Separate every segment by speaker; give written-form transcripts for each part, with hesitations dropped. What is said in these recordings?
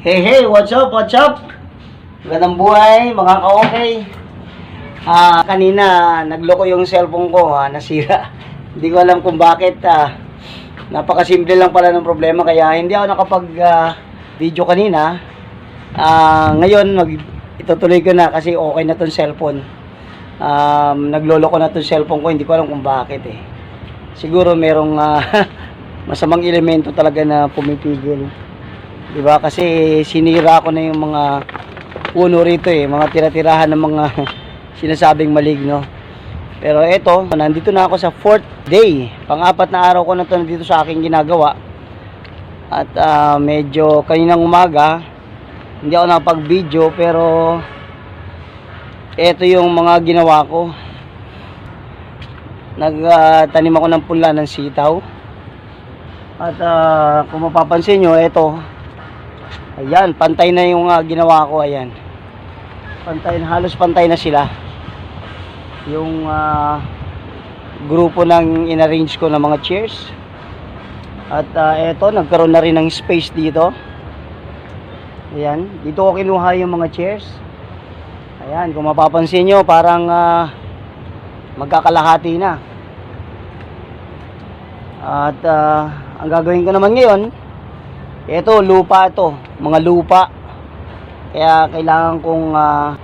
Speaker 1: Hey, hey, what's up, what's up? Magandang buhay, mga ka-okay. Kanina, nagloko yung cellphone ko, nasira. Hindi ko alam kung bakit. Napakasimple lang pala ng problema, kaya hindi ako nakapag-video kanina. Ngayon, itutuloy ko na kasi okay na tong cellphone. Nagloloko na tong cellphone ko, hindi ko alam kung bakit eh. Siguro merong masamang elemento talaga na pumipigil. Diba? Kasi sinira ko na yung mga puno rito eh, mga tira-tirahan ng mga sinasabing maligno. Pero eto, nandito na ako sa 4th day. Pang-apat na araw ko na to nandito sa aking ginagawa. At medyo kaninang umaga, hindi ako nakapag-video, pero eto yung mga ginawa ko. Nagtanim ako ng pula ng sitaw. At kung mapapansin nyo, eto, ayan, pantay na yung ginawa ko, ayan. Pantay na, halos pantay na sila. Yung grupo ng inarrange ko ng mga chairs. At eto, nagkaroon na rin ng space dito. Ayan, dito ko kinuha yung mga chairs. Ayan, kung mapapansin nyo, parang magkakalahati na. At ang gagawin ko naman ngayon, ito, lupa ito, mga lupa. Kaya kailangan kong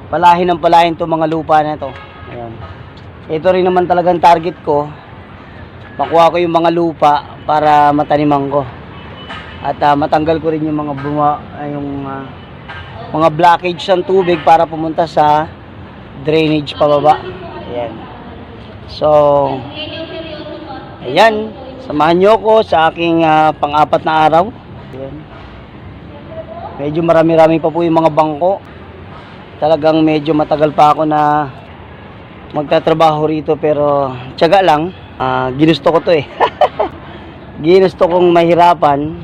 Speaker 1: palahin ng palahin itong mga lupa na ito. Ayan. Ito rin naman talagang target ko. Makuha ko yung mga lupa para mataniman ko. At matanggal ko rin yung mga mga blockage ng tubig para pumunta sa drainage pababa. Ayan. So, ayan. Samahan nyo ko sa aking pang-apat na araw. Ayan. Medyo marami-rami pa po yung mga bangko. Talagang medyo matagal pa ako na magtatrabaho rito, pero tiyaga lang. Ginusto ko to eh. Ginusto kong mahirapan,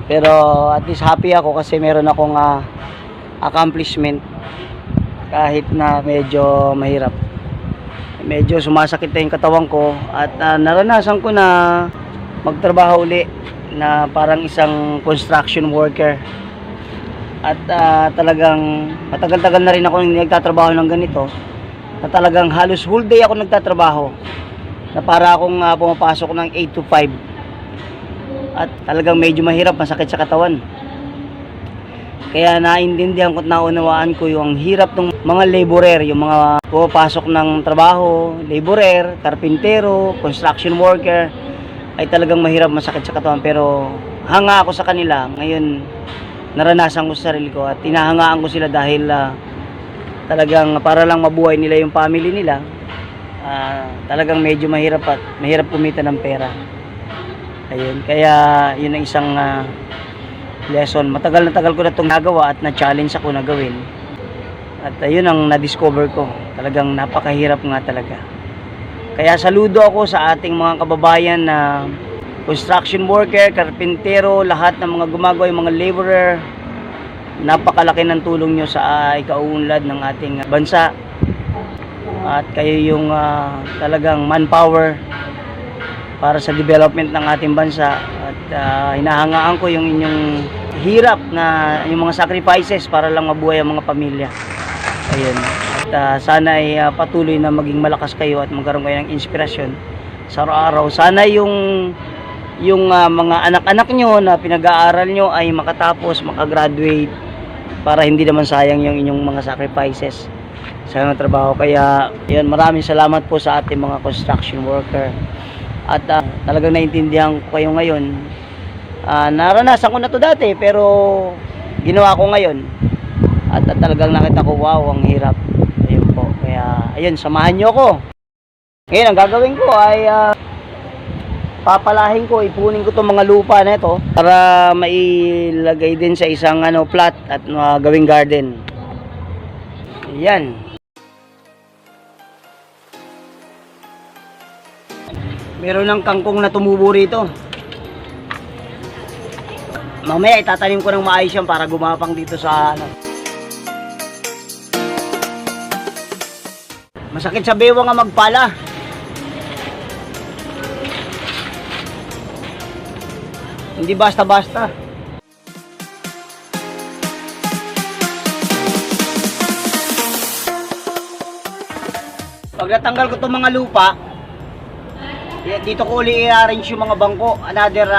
Speaker 1: pero at least happy ako kasi meron akong accomplishment kahit na medyo mahirap. Medyo sumasakit na yung katawan ko at naranasan ko na magtrabaho uli na parang isang construction worker. At talagang matagal-tagal na rin ako nagtatrabaho ng ganito, na talagang halos whole day ako nagtatrabaho, na para akong pumapasok ng 8 to 5. At talagang medyo mahirap, masakit sa katawan. Kaya naintindihan ko at naunawaan ko yung hirap ng mga laborer, yung mga pumapasok ng trabaho, laborer, karpintero, construction worker, ay talagang mahirap, masakit sa katawan. Pero hanga ako sa kanila. Ngayon naranasan ko sa sarili ko at tinahangaan ko sila dahil talagang para lang mabuhay nila yung family nila. Talagang medyo mahirap at mahirap kumita ng pera. Ayun, kaya yun ang isang lesson. Matagal na tagal ko na itong nagawa at na-challenge ako na gawin. At ayun ang na-discover ko. Talagang napakahirap nga talaga. Kaya saludo ako sa ating mga kababayan na construction worker, karpintero, lahat ng mga gumagawa, yung mga laborer. Napakalaki ng tulong nyo sa ikauunlad ng ating bansa. At kayo yung talagang manpower para sa development ng ating bansa. At hinahangaan ko yung inyong hirap na yung mga sacrifices para lang mabuhay ang mga pamilya. Ayun. At sana ay patuloy na maging malakas kayo at magkaroon kayo ng inspirasyon sa araw-araw. Sana yung mga anak-anak nyo na pinag-aaral nyo ay makatapos, makagraduate, para hindi naman sayang yung inyong mga sacrifices sa mga trabaho. Kaya yun, maraming salamat po sa ating mga construction worker. At talagang naintindihan ko kayo ngayon. Naranasan ko na to dati, pero ginawa ko ngayon. At talagang nakita ko, wow, ang hirap. Ayun po. Kaya, ayun, samahan nyo ako. Ngayon, ang gagawin ko ay papalahin ko, ipunin ko itong mga lupa na ito para mailagay din sa isang plot at gawing garden. Ayan. Meron ng kangkong na tumubo rito. Mamaya itatanim ko ng maayos yan para gumapang dito sa Masakit sa bewang nga magpala. Hindi basta-basta. Pag natanggal ko itong mga lupa, dito ko uli i-arrange yung mga bangko. Another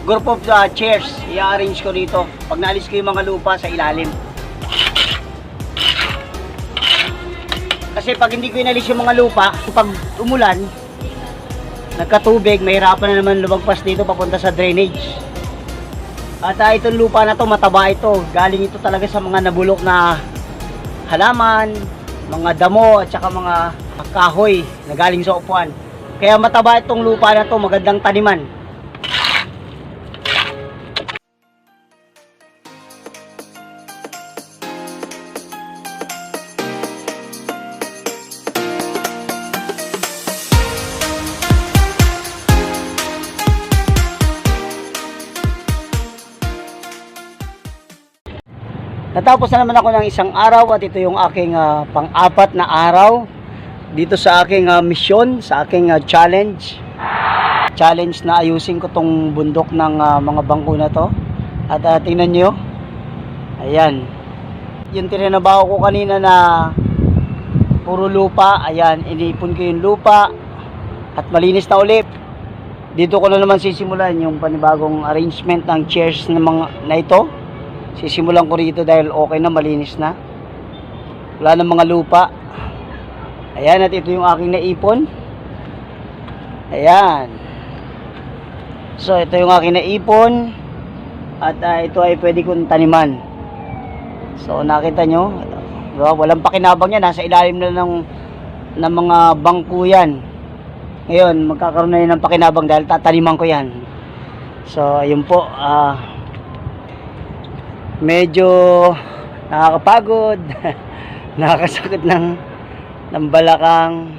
Speaker 1: group of chairs i-arrange ko dito. Pag naalis ko yung mga lupa sa ilalim. Kasi pag hindi ko inalis yung mga lupa, pag umulan, nagkatubig, mahirapan na naman lumagpas dito papunta sa drainage. At itong lupa na to, mataba ito. Galing ito talaga sa mga nabulok na halaman, mga damo at saka mga kahoy na galing sa upuan. Kaya mataba itong lupa na to, magandang taniman. Natapos na naman ako ng isang araw at ito yung aking pang-apat na araw dito sa aking misyon, sa aking challenge. Challenge na ayusin ko tong bundok ng mga bangko na to. At tingnan nyo, ayan, yung tinanabaho ko kanina na puro lupa, ayan, inipon ko yung lupa at malinis na ulit. Dito ko na naman sisimulan yung panibagong arrangement ng chairs na ito. Sisimulan ko rito dahil okay na, malinis na. Wala na mga lupa. Ayan, at ito yung aking naipon. Ayan. So, ito yung aking naipon. At ito ay pwede kong taniman. So, nakita nyo. Diba? Walang pakinabang yan. Nasa ilalim na ng mga bangko yan. Ngayon, magkakaroon na yun ng pakinabang dahil tataniman ko yan. So, ayun po. Medyo nakakapagod. Nakakasakit ng balakang,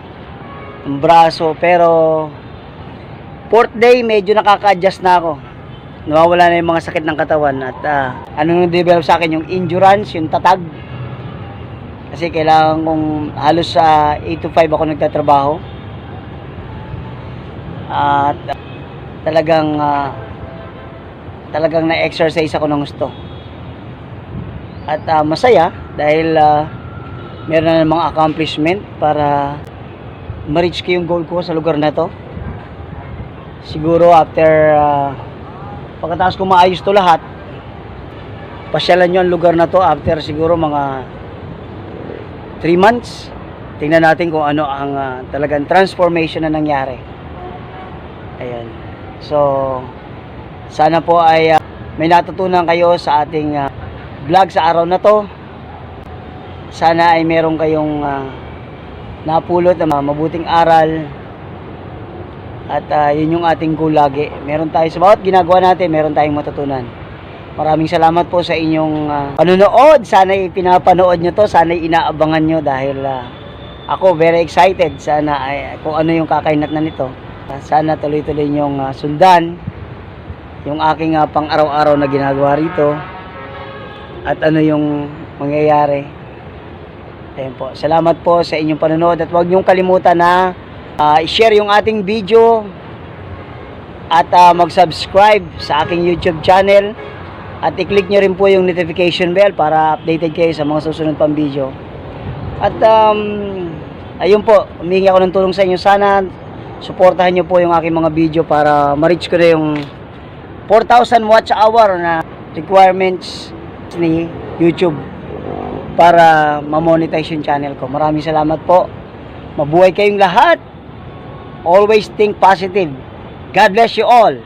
Speaker 1: ng braso, pero fourth day medyo nakaka-adjust na ako. Nawawala na yung mga sakit ng katawan at ano nang develop sa akin, yung endurance, yung tatag. Kasi kailangan kong halos sa 8 to 5 ako nagtatrabaho. At talagang na-exercise ako ng gusto. At masaya dahil meron na mga accomplishment para ma-reach ko yung goal ko sa lugar na to. Siguro after pagkatapos ko maayos to lahat, pasyalan nyo ang lugar na to after siguro mga 3 months. Tingnan natin kung ano ang talagang transformation na nangyari. Ayan. So sana po ay may natutunan kayo sa ating vlog sa araw na to. Sana ay meron kayong napulot na mabuting aral. At yun yung ating goal lagi. Meron tayo sa bawat ginagawa natin, meron tayong matutunan. Maraming salamat po sa inyong panunood. Sana ay pinapanood nyo to. Sana ay inaabangan nyo dahil ako very excited. Sana ay kung ano yung kakainat na nito. Sana tuloy-tuloy nyong sundan yung aking pang araw-araw na ginagawa rito. At ano yung mangyayari. Ayan po. Salamat po sa inyong panonood at huwag niyong kalimutan na i-share yung ating video at mag-subscribe sa aking YouTube channel at i-click nyo rin po yung notification bell para updated kayo sa mga susunod pang video. At ayun po, humingi ako ng tulong sa inyo. Sana suportahan nyo po yung aking mga video para ma-reach ko na yung 4,000 watch hour na requirements ni YouTube para ma-monetize yung channel ko. Maraming salamat po. Mabuhay kayong lahat. Always think positive. God bless you all.